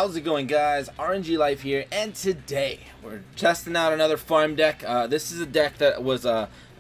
How's it going, guys? aRenG Life here, and today we're testing out another farm deck. This is a deck that was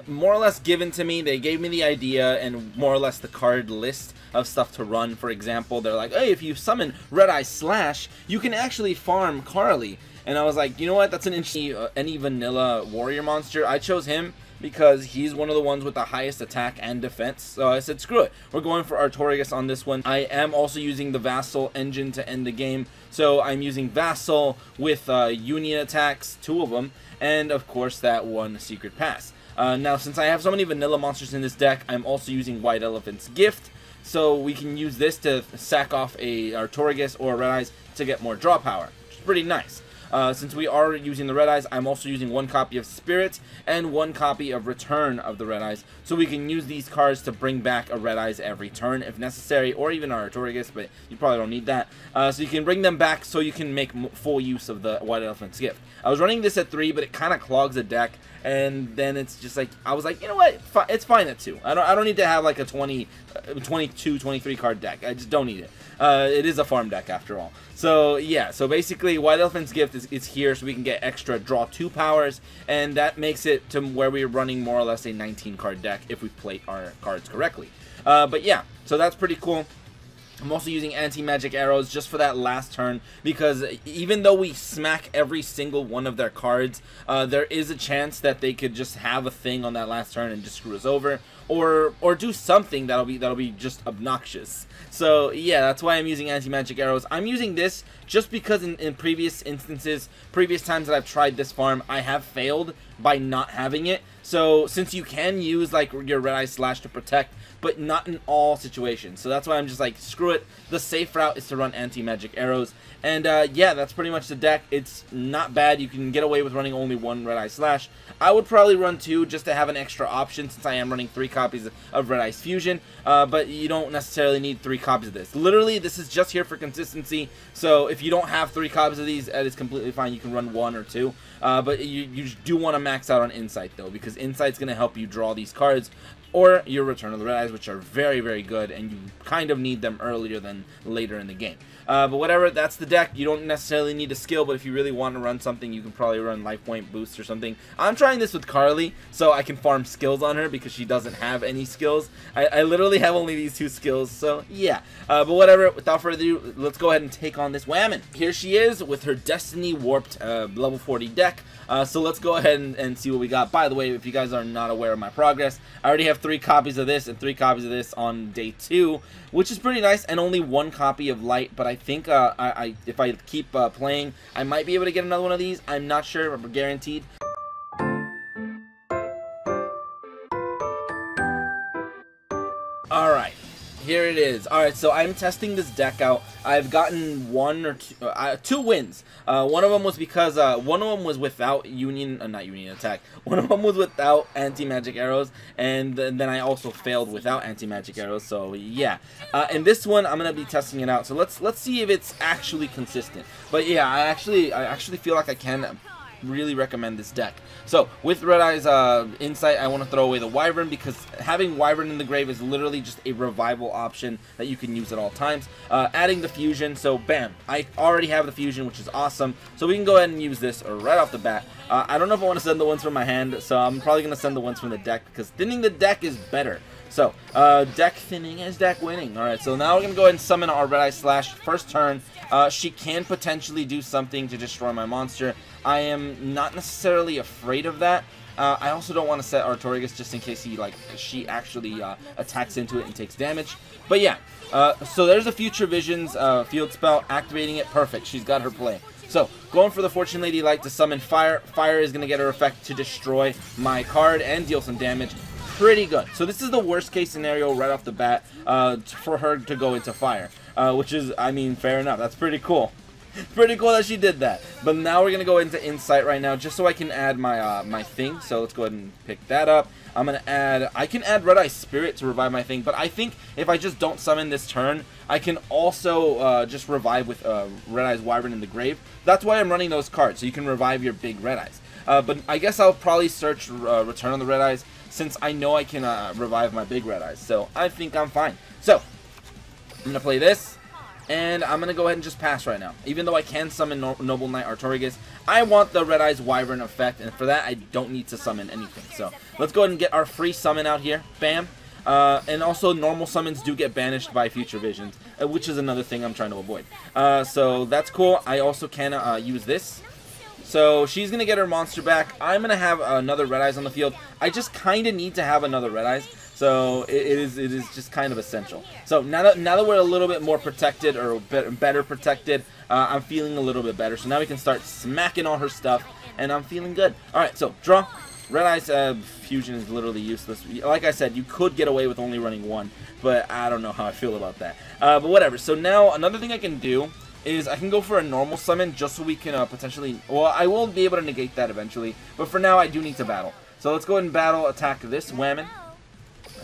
more or less given to me. They gave me the idea and more or less the card list of stuff to run. For example, they're like, hey, if you summon Red Eye Slash, you can actually farm CARLY. And I was like, you know what, that's an interesting, any vanilla warrior monster. I chose him because he's one of the ones with the highest attack and defense. So I said, screw it. We're going for Artorias on this one. I am also using the Vassal engine to end the game. So I'm using Vassal with Union attacks, 2 of them, and of course that one Secret Pass. Now, since I have so many vanilla monsters in this deck, I'm also using White Elephant's Gift. So we can use this to sack off a Artorias or Red Eyes to get more draw power, which is pretty nice. Since we are using the Red Eyes, I'm also using 1 copy of Spirit and 1 copy of Return of the Red Eyes, so we can use these cards to bring back a Red Eyes every turn if necessary, or even our Artorias, but you probably don't need that. So you can bring them back so you can make full use of the White Elephant's Gift. I was running this at 3, but it kind of clogs the deck, and then it's just like, I was like, you know what, it's fine at 2. I don't need to have like a 22, 23 card deck. I just don't need it. It is a farm deck after all. So yeah, so basically White Elephant's Gift is here so we can get extra draw 2 powers, and that makes it to where we're running more or less a 19 card deck if we play our cards correctly. But yeah, so that's pretty cool. I'm also using anti-magic arrows just for that last turn, because even though we smack every single one of their cards, there is a chance that they could just have a thing on that last turn and just screw us over, or do something that'll be just obnoxious. So yeah, that's why I'm using anti-magic arrows. I'm using this just because in previous instances, previous times that I've tried this farm, I have failed by not having it. So since you can use like your Red Eye Slash to protect, but not in all situations, so that's why I'm just like, screw it. The safe route is to run anti-magic arrows, and yeah, that's pretty much the deck. It's not bad. You can get away with running only 1 Red Eye Slash. I would probably run 2 just to have an extra option, since I am running 3 copies of Red Eye's Fusion, but you don't necessarily need 3 copies of this. Literally, this is just here for consistency, so if you don't have 3 copies of these, that is completely fine. You can run 1 or 2, but you do want to max out on Insight, though, because Insight's going to help you draw these cards, or your Return of the Red Eyes, which are very, very good, and you kind of need them earlier than later in the game. But whatever, that's the deck. You don't necessarily need a skill, but if you really want to run something, you can probably run Life Point Boost or something. I'm trying this with CARLY, so I can farm skills on her, because she doesn't have any skills. I literally have only these 2 skills, so yeah. But whatever, without further ado, let's go ahead and take on this Whammon. Here she is with her Destiny Warped level 40 deck. So let's go ahead and see what we got. By the way, if you guys are not aware of my progress, I already have 3 copies of this and 3 copies of this on day 2, which is pretty nice, and only 1 copy of Light. But I think if I keep playing, I might be able to get another one of these. I'm not sure, but guaranteed. Alright, here it is. Alright, so I'm testing this deck out. I've gotten 1 or 2 wins. One of them was because one of them was without not Union attack. One of them was without anti-magic arrows, and then I also failed without anti-magic arrows. So yeah, and this one I'm gonna be testing it out. So let's see if it's actually consistent. But yeah, I actually feel like I can really recommend this deck. So with Red Eye's Insight, I want to throw away the Wyvern, because having Wyvern in the grave is literally just a revival option that you can use at all times. Adding the Fusion, so bam, I already have the Fusion, which is awesome, so we can go ahead and use this right off the bat. I don't know if I want to send the ones from my hand, so I'm probably going to send the ones from the deck, because thinning the deck is better. So, deck thinning is deck winning. Alright, so now we're going to go ahead and summon our Red Eye Slash. First turn, she can potentially do something to destroy my monster. I am not necessarily afraid of that. I also don't want to set Artorias just in case she actually attacks into it and takes damage. But yeah, so there's the Future Visions field spell, activating it. Perfect, she's got her play. So, going for the Fortune Lady Light to summon Fire. Fire is going to get her effect to destroy my card and deal some damage. Pretty good. So this is the worst case scenario right off the bat for her to go into Fire, which is, I mean, fair enough. That's pretty cool. Pretty cool that she did that. But now we're gonna go into Insight right now, just so I can add my my thing. So let's go ahead and pick that up. I'm gonna add. I can add Red Eye Spirit to revive my thing, but I think if I just don't summon this turn, I can also just revive with Red Eye's Wyvern in the grave. That's why I'm running those cards, so you can revive your big Red Eyes. But I guess I'll probably search Return on the Red Eyes, since I know I can revive my big Red Eyes. So I think I'm fine. So I'm gonna play this. And I'm going to go ahead and just pass right now. Even though I can summon Noble Knight Artorigus, I want the Red Eyes Wyvern effect, and for that I don't need to summon anything. So let's go ahead and get our free summon out here. Bam. And also normal summons do get banished by future visions, which is another thing I'm trying to avoid. So that's cool. I also can use this. So she's going to get her monster back. I'm going to have another Red Eyes on the field. I just kind of need to have another Red Eyes. So it is just kind of essential. So now that we're a little bit more protected, or better protected, I'm feeling a little bit better. So now we can start smacking all her stuff, and I'm feeling good. Alright, so draw. Red Eyes Fusion is literally useless. Like I said, you could get away with only running one, but I don't know how I feel about that. But whatever. So now another thing I can do is I can go for a normal summon just so we can potentially... Well, I will be able to negate that eventually, but for now I do need to battle. So let's go ahead and battle, attack this Whammon.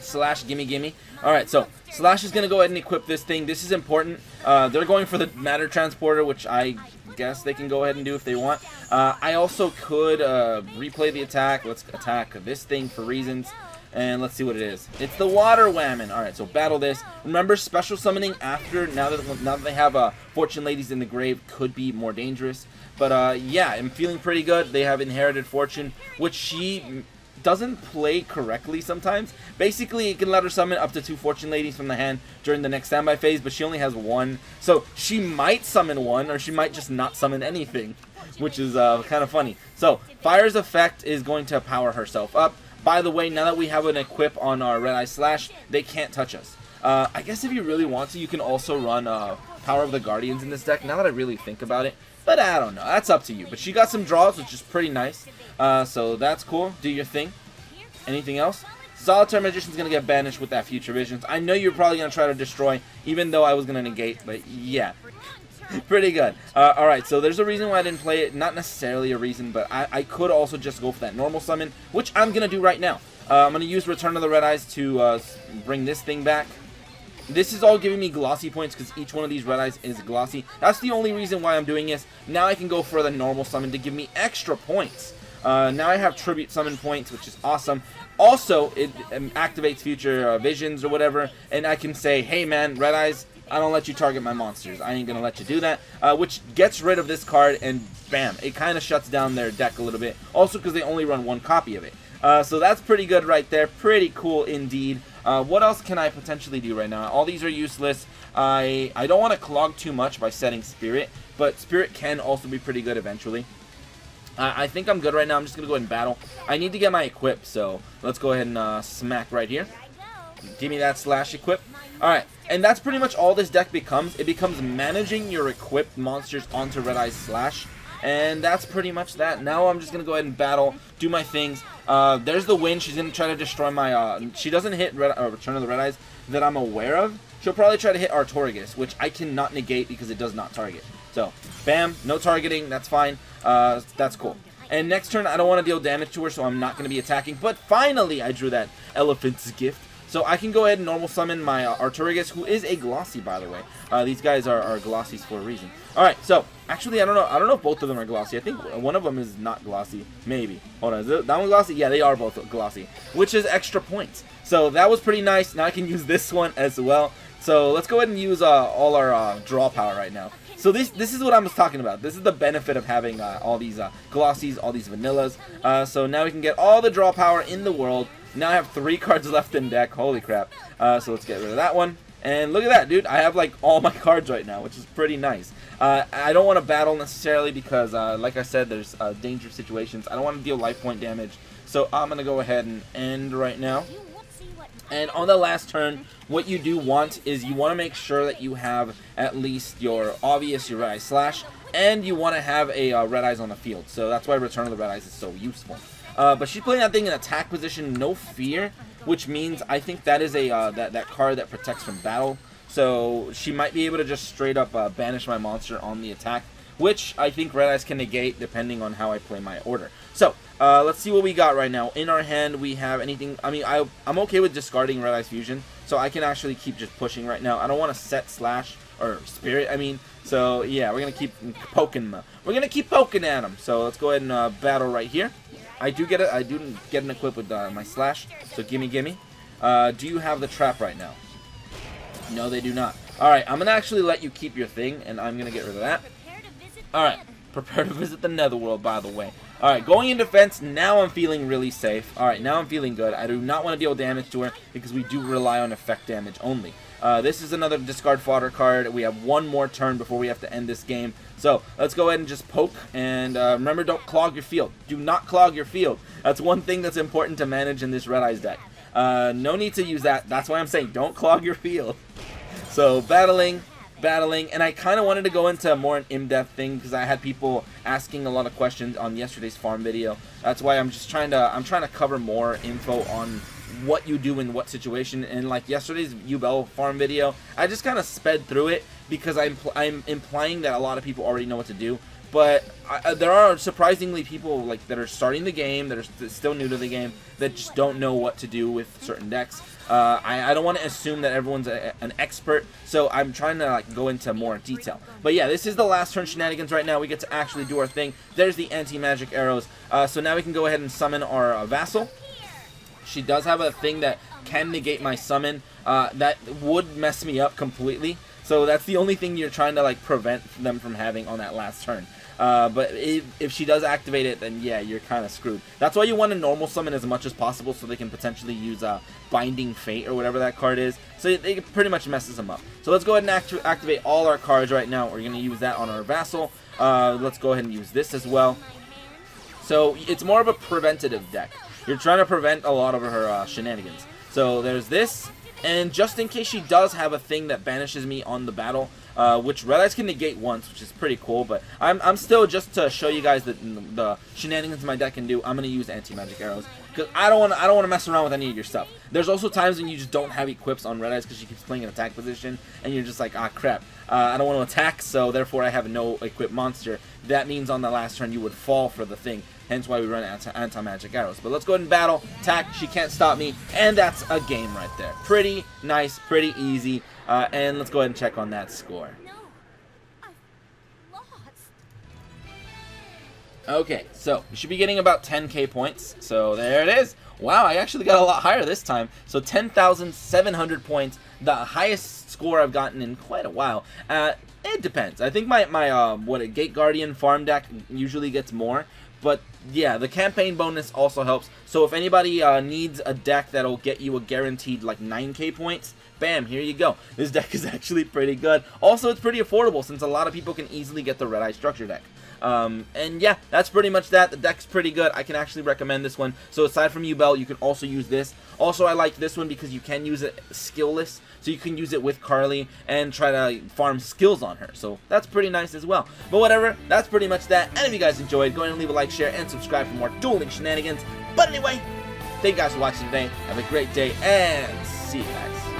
Slash, gimme, gimme. Alright, so Slash is going to go ahead and equip this thing. This is important. They're going for the Matter Transporter, which I guess they can go ahead and do if they want. I also could replay the attack. Let's attack this thing for reasons. And let's see what it is. It's the Water Whammon. Alright, so battle this. Remember, special summoning after, now that they have Fortune Ladies in the grave, could be more dangerous. But yeah, I'm feeling pretty good. They have Inherited Fortune, which she doesn't play correctly sometimes. Basically, you can let her summon up to 2 Fortune Ladies from the hand during the next standby phase, but she only has 1. So she might summon 1, or she might just not summon anything, which is kind of funny. So Fire's effect is going to power herself up. By the way, now that we have an equip on our Red Eye Slash, they can't touch us. I guess if you really want to, you can also run Power of the Guardians in this deck, now that I really think about it. But I don't know, that's up to you. But she got some draws, which is pretty nice. So that's cool. Do your thing. Anything else? Solitaire Magician's going to get banished with that Future Visions. I know you're probably going to try to destroy, even though I was going to negate, but yeah. Pretty good. Alright, so there's a reason why I didn't play it. Not necessarily a reason, but I could also just go for that normal summon, which I'm going to do right now. I'm going to use Return of the Red Eyes to bring this thing back. This is all giving me glossy points because each one of these Red Eyes is glossy. That's the only reason why I'm doing this. Now I can go for the normal summon to give me extra points. Now I have Tribute Summon points, which is awesome. Also, it activates Future Visions or whatever, and I can say, hey man, Red Eyes, I don't let you target my monsters. I ain't going to let you do that, which gets rid of this card, and bam, it kind of shuts down their deck a little bit. Also, because they only run 1 copy of it. So that's pretty good right there. Pretty cool indeed. What else can I potentially do right now? All these are useless. I don't want to clog too much by setting Spirit, but Spirit can also be pretty good eventually. I think I'm good right now. I'm just going to go ahead and battle. I need to get my equip, so let's go ahead and smack right here. Give me that Slash equip. Alright, and that's pretty much all this deck becomes. It becomes managing your equipped monsters onto Red Eyes Slash. And that's pretty much that. Now I'm just going to go ahead and battle, do my things. There's the win. She's going to try to destroy my... she doesn't hit Return of the Red Eyes that I'm aware of. She'll probably try to hit Artorigus, which I cannot negate because it does not target. So, bam, no targeting. That's fine. That's cool. And next turn, I don't want to deal damage to her, so I'm not going to be attacking. But finally, I drew that Elephant's Gift. So I can go ahead and normal summon my Artorigus, who is a glossy, by the way. These guys are glossies for a reason. Alright, so, actually, I don't know if both of them are glossy. I think one of them is not glossy. Maybe. Hold on, is that one glossy? Yeah, they are both glossy, which is extra points. So that was pretty nice. Now I can use this one as well. So let's go ahead and use all our draw power right now. So this is what I was talking about. This is the benefit of having all these glossies, all these vanillas. So now we can get all the draw power in the world. Now I have 3 cards left in deck. Holy crap. So let's get rid of that one. And look at that, dude. I have like all my cards right now, which is pretty nice. I don't want to battle necessarily because, like I said, there's dangerous situations. I don't want to deal life point damage. So I'm going to go ahead and end right now. And on the last turn, what you do want is you want to make sure that you have at least your obvious, your Red Eye Slash, and you want to have a Red Eyes on the field. So that's why Return of the Red Eyes is so useful. But she's playing that thing in attack position, no fear, which means I think that is a that card that protects from battle. So she might be able to just straight up banish my monster on the attack, which I think Red Eyes can negate depending on how I play my order. So let's see what we got right now. In our hand, we have anything. I mean, I'm okay with discarding Red Eyes Fusion, so I can actually keep just pushing right now. I don't want to set Slash or Spirit. I mean, so yeah, we're gonna keep poking them. We're gonna keep poking at them. So let's go ahead and battle right here. I do get an equip with my Slash. So gimme. Do you have the trap right now? No, they do not. Alright, I'm going to actually let you keep your thing, and I'm going to get rid of that. Alright, prepare to visit the netherworld, by the way. Alright, going in defense, now I'm feeling really safe. Alright, now I'm feeling good. I do not want to deal damage to her, because we do rely on effect damage only. This is another discard fodder card. We have one more turn before we have to end this game. So, let's go ahead and just poke, and remember, don't clog your field. Do not clog your field. That's one thing that's important to manage in this Red Eyes deck. No need to use that. That's why I'm saying don't clog your field. So, battling, and I kind of wanted to go into more an in-depth thing because I had people asking a lot of questions on yesterday's farm video. That's why I'm trying to cover more info on what you do in what situation. And like yesterday's YuGiOh farm video, I just kind of sped through it because I'm implying that a lot of people already know what to do. But there are surprisingly people like that are starting the game, that are still new to the game, that just don't know what to do with certain decks. I don't want to assume that everyone's an expert, so I'm trying to like go into more detail. But yeah, this is the last turn shenanigans right now. We get to actually do our thing. There's the anti-magic arrows. So now we can go ahead and summon our vassal. She does have a thing that can negate my summon. That would mess me up completely. So that's the only thing you're trying to like prevent them from having on that last turn. But if she does activate it, then yeah, you're kind of screwed. That's why you want to normal summon as much as possible so they can potentially use Binding Fate or whatever that card is. So it pretty much messes them up. So let's go ahead and activate all our cards right now. We're going to use that on our vassal. Let's go ahead and use this as well. So it's more of a preventative deck. You're trying to prevent a lot of her shenanigans. So there's this. And just in case she does have a thing that banishes me on the battle, which Red Eyes can negate once, which is pretty cool, but I'm still, just to show you guys the shenanigans my deck can do, I'm going to use anti-magic arrows, because I don't want to mess around with any of your stuff. There's also times when you just don't have equips on Red Eyes because she keeps playing in attack position, and you're just like, ah, crap, I don't want to attack, so therefore I have no equipped monster. That means on the last turn you would fall for the thing. Hence why we run anti-magic arrows. But let's go ahead and battle. Attack. She can't stop me. And that's a game right there. Pretty nice. Pretty easy. And let's go ahead and check on that score. Okay, so we should be getting about 10k points. So there it is. Wow, I actually got a lot higher this time. So 10,700 points. The highest score I've gotten in quite a while. It depends. I think my Gate Guardian farm deck usually gets more. But yeah, the campaign bonus also helps. So if anybody needs a deck that'll get you a guaranteed like 9k points, bam, here you go. This deck is actually pretty good. Also, it's pretty affordable since a lot of people can easily get the Red Eye structure deck. And yeah, that's pretty much that. The deck's pretty good. I can actually recommend this one. So aside from YuGiOh, you can also use this. Also, I like this one because you can use it skillless. So you can use it with CARLY and try to farm skills on her. So that's pretty nice as well. But whatever, that's pretty much that. And if you guys enjoyed, go ahead and leave a like, share, and subscribe for more dueling shenanigans. But anyway, thank you guys for watching today. Have a great day, and see you guys.